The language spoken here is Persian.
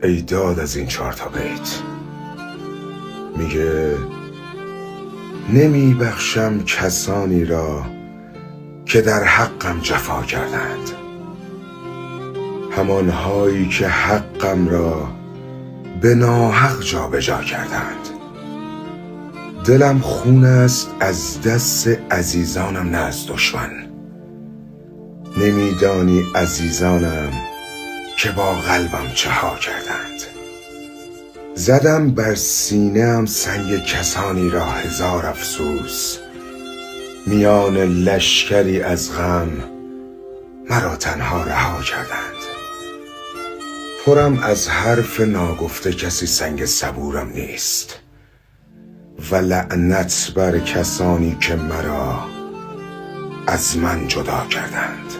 ای داد از این 4 تا بیت. میگه نمی بخشم کسانی را که در حقم جفا کردند، همانهایی که حقم را به ناحق جا به جا کردند. دلم خون است از دست عزیزانم نه از دشمن، نمیدانی عزیزانم که با قلبم چه ها کردند. زدم بر سینه‌ام سنگ کسانی را 1000 افسوس، میان لشکری از غم مرا تنها رها کردند. پرم از حرف ناگفته کسی سنگ صبورم نیست، و لعنت بر کسانی که مرا از من جدا کردند.